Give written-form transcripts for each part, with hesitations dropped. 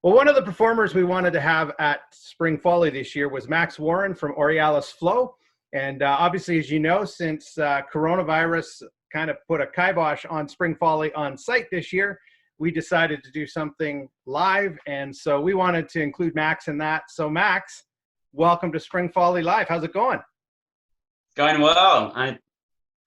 Well, one of the performers we wanted to have at Spring Folly this year was Max Warren from Aurialis Flow. And obviously, as you know, since coronavirus kind of put a kibosh on Spring Folly on site this year, we decided to do something live. And so we wanted to include Max in that. So Max, welcome to Spring Folly Live. How's it going? Going well. I'm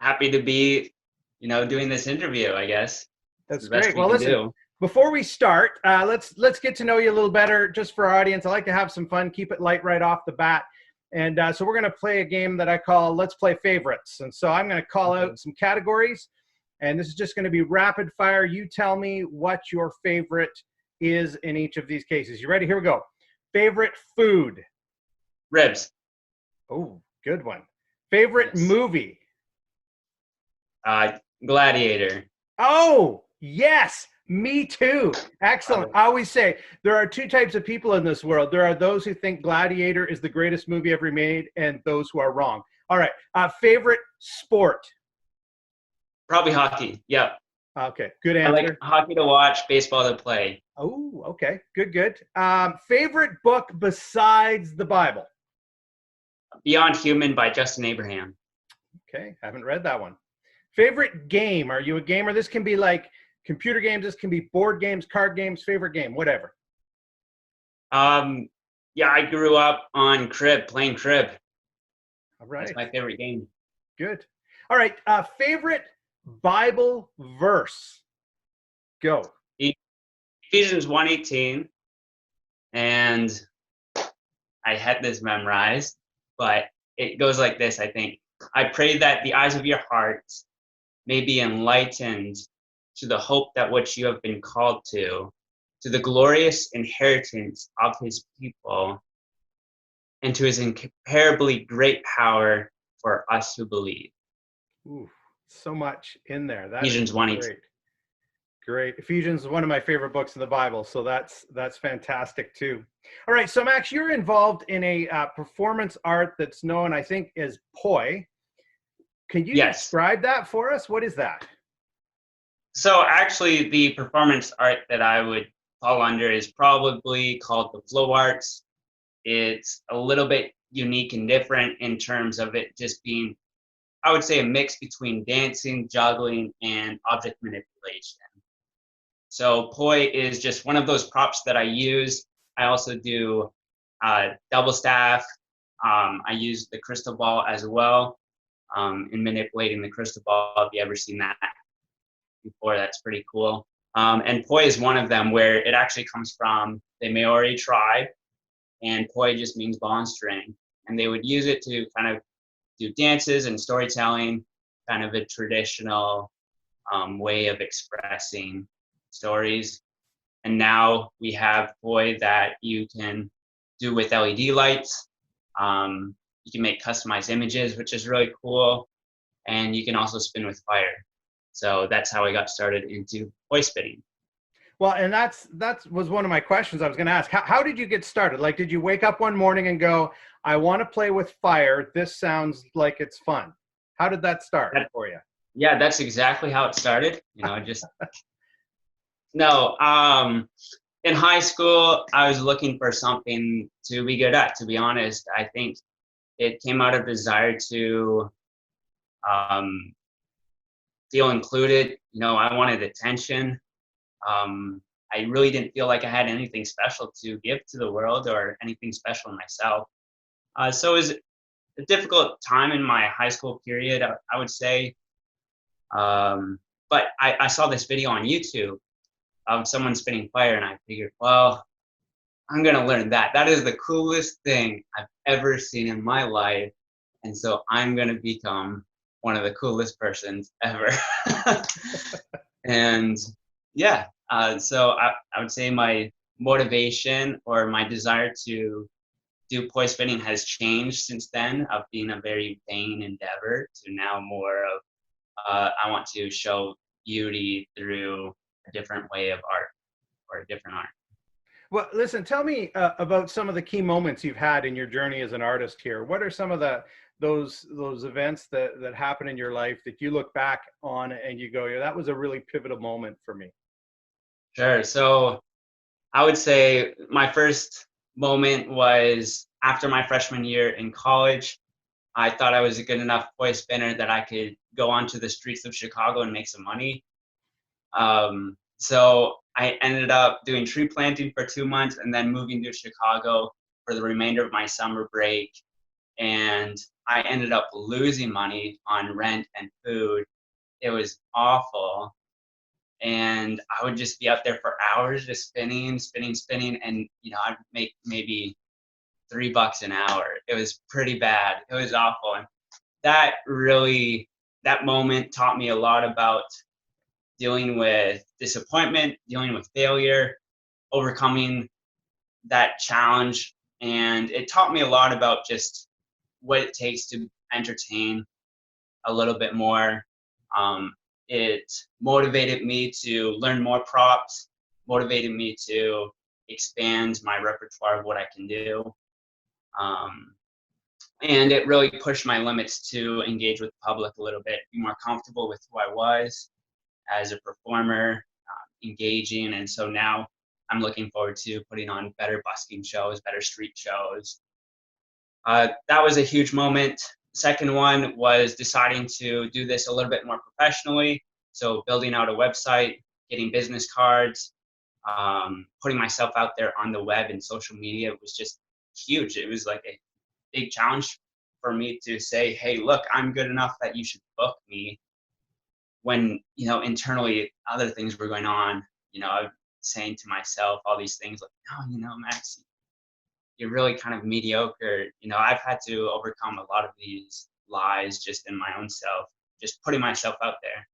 happy to be, doing this interview, I guess. That's the best great. we Well, can listen, do. before we start, let's get to know you a little better, just for our audience. I like to have some fun, keep it light right off the bat. And so we're going to play a game that I call Let's Play Favorites. And so I'm going to call out some categories, and this is just going to be rapid fire. You tell me what your favorite is in each of these cases. You ready? Here we go. Favorite food? Ribs. Oh, good one. Favorite Yes. movie? Gladiator. Oh, yes. Me too. Excellent. I always say there are two types of people in this world. There are those who think Gladiator is the greatest movie ever made, and those who are wrong. All right. Favorite sport? Probably hockey. Yep. Okay. Good I like answer. hockey to watch, baseball to play. Oh, okay. Good, good. Favorite book besides the Bible? Beyond Human by Justin Abraham. Okay. Haven't read that one. Favorite game? Are you a gamer? This can be like computer games. This can be board games, card games, favorite game, whatever. Yeah, I grew up on Crib, playing Crib. All right. That's my favorite game. Good. All right. Favorite Bible verse? Go. Ephesians 1:18. And I had this memorized, but it goes like this, I think. I pray that the eyes of your hearts may be enlightened to the hope that which you have been called to the glorious inheritance of his people, and to his incomparably great power for us who believe. Ooh, so much in there. That Ephesians is 1:18. great. Great. Ephesians is one of my favorite books in the Bible, so that's fantastic too. All right, so Max, you're involved in a performance art that's known, I think, as poi. Can you describe that for us? What is that? So actually, the performance art that I would fall under is probably called the flow arts. It's a little bit unique and different in terms of it just being, I would say, a mix between dancing, juggling, and object manipulation. So poi is just one of those props that I use. I also do double staff. I use the crystal ball as well in manipulating the crystal ball. If you ever seen that before, that's pretty cool. And poi is one of them, where it actually comes from the Maori tribe, and poi just means ball and string. And they would use it to kind of do dances and storytelling, kind of a traditional way of expressing stories. And now we have poi that you can do with LED lights. You can make customized images, which is really cool. And you can also spin with fire. So that's how I got started into poi spinning. Well, and that was one of my questions I was going to ask. How did you get started? Like, did you wake up one morning and go, I want to play with fire. This sounds like it's fun. How did that start for you? Yeah, that's exactly how it started. No, in high school, I was looking for something to be good at, to be honest. I think it came out of desire to feel included. I wanted attention. I really didn't feel like I had anything special to give to the world or anything special in myself. So it was a difficult time in my high school period, I would say. But I saw this video on YouTube of someone spinning fire, and I figured, well, I'm going to learn that. That is the coolest thing I've ever seen in my life. And so I'm going to become one of the coolest persons ever. And yeah, so I would say my motivation or my desire to do poi spinning has changed since then, of being a very vain endeavor to now more of I want to show beauty through a different way of art, or a different art. Well, listen, tell me about some of the key moments you've had in your journey as an artist here. What are some of those events that happen in your life that you look back on and you go, yeah, that was a really pivotal moment for me? Sure. So I would say my first moment was after my freshman year in college. I thought I was a good enough boy spinner that I could go onto the streets of Chicago and make some money. So I ended up doing tree planting for 2 months and then moving to Chicago for the remainder of my summer break. And I ended up losing money on rent and food. It was awful. And I would just be out there for hours just spinning. And, I'd make maybe $3 an hour. It was pretty bad. It was awful. And that moment taught me a lot about dealing with disappointment, dealing with failure, overcoming that challenge. And it taught me a lot about just what it takes to entertain a little bit more. It motivated me to learn more props, motivated me to expand my repertoire of what I can do. And it really pushed my limits to engage with the public a little bit, be more comfortable with who I was as a performer, engaging. And so now I'm looking forward to putting on better busking shows, better street shows. That was a huge moment. Second one was deciding to do this a little bit more professionally. So building out a website, getting business cards, putting myself out there on the web and social media was just huge. It was like a big challenge for me to say, hey, look, I'm good enough that you should book me, when, internally other things were going on. I'm saying to myself all these things like, no, Max, you're really kind of mediocre. I've had to overcome a lot of these lies just in my own self, just putting myself out there.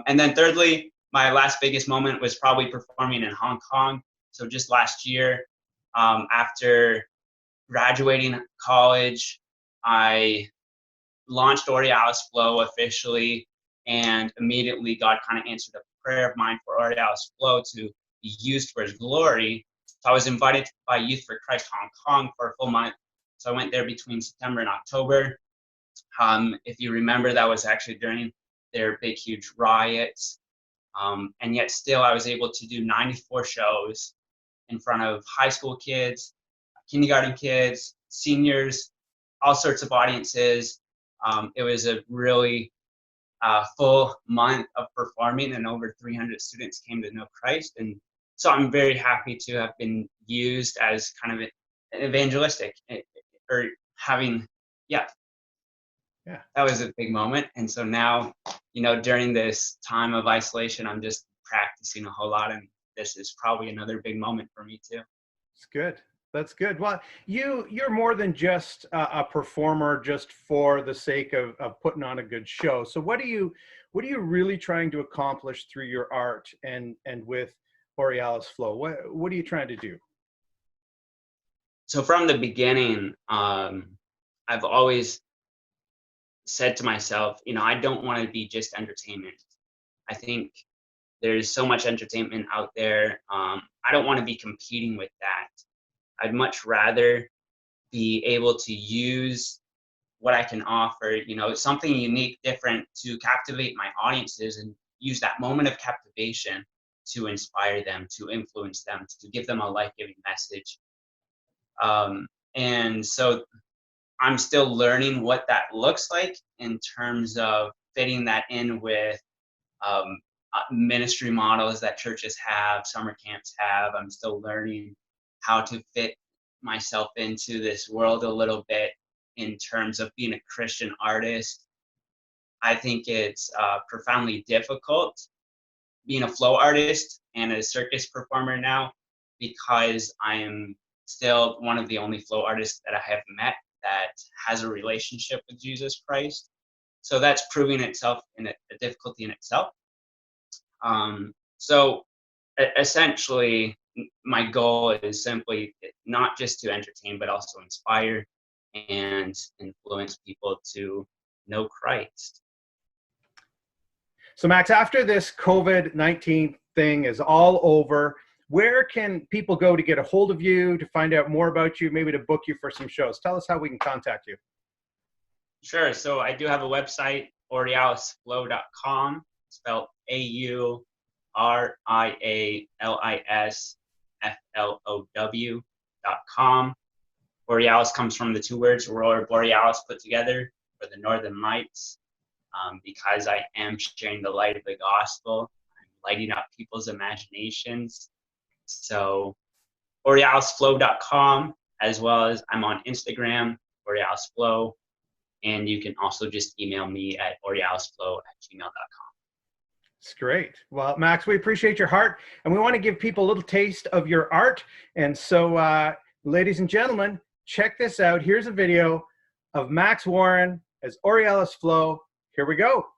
And then thirdly, my last biggest moment was probably performing in Hong Kong. So just last year, after graduating college, I launched Aurialis Flow officially, and immediately God kind of answered a prayer of mine for Aurialis Flow to be used for His glory. So I was invited by Youth for Christ Hong Kong for a full month. So I went there between September and October. If you remember, that was actually during their big, huge riots. And yet still I was able to do 94 shows in front of high school kids, kindergarten kids, seniors, all sorts of audiences. It was a really full month of performing, and over 300 students came to know Christ. And so I'm very happy to have been used as kind of an evangelistic, or having, yeah, that was a big moment. And so now, during this time of isolation, I'm just practicing a whole lot, and this is probably another big moment for me too. It's good. That's good. Well, you're more than just a performer just for the sake of putting on a good show. So what are you really trying to accomplish through your art and with Aurialis Flow? What are you trying to do? So from the beginning, I've always said to myself, I don't want to be just entertainment. I think there's so much entertainment out there. I don't want to be competing with that. I'd much rather be able to use what I can offer, something unique, different, to captivate my audiences, and use that moment of captivation to inspire them, to influence them, to give them a life-giving message. And so I'm still learning what that looks like in terms of fitting that in with ministry models that churches have, summer camps have. I'm still learning how to fit myself into this world a little bit in terms of being a Christian artist. I think it's profoundly difficult being a flow artist and a circus performer now, because I am still one of the only flow artists that I have met that has a relationship with Jesus Christ. So that's proving itself in a difficulty in itself. So essentially, my goal is simply not just to entertain, but also inspire and influence people to know Christ. So Max, after this COVID-19 thing is all over, where can people go to get a hold of you, to find out more about you, maybe to book you for some shows? Tell us how we can contact you. Sure. So I do have a website, aurialisflow.com, spelled AURIALIS. FLOW.com. Aurialis comes from the two words Aurora Borealis put together, for the Northern Lights. Because I am sharing the light of the gospel, I'm lighting up people's imaginations. So Aurialisflow.com, as well as I'm on Instagram, Aurialisflow, and you can also just email me at aurialisflow@gmail.com. It's great. Well, Max, we appreciate your heart, and we want to give people a little taste of your art. And so, ladies and gentlemen, check this out. Here's a video of Max Warren as Aurialis Flow. Here we go.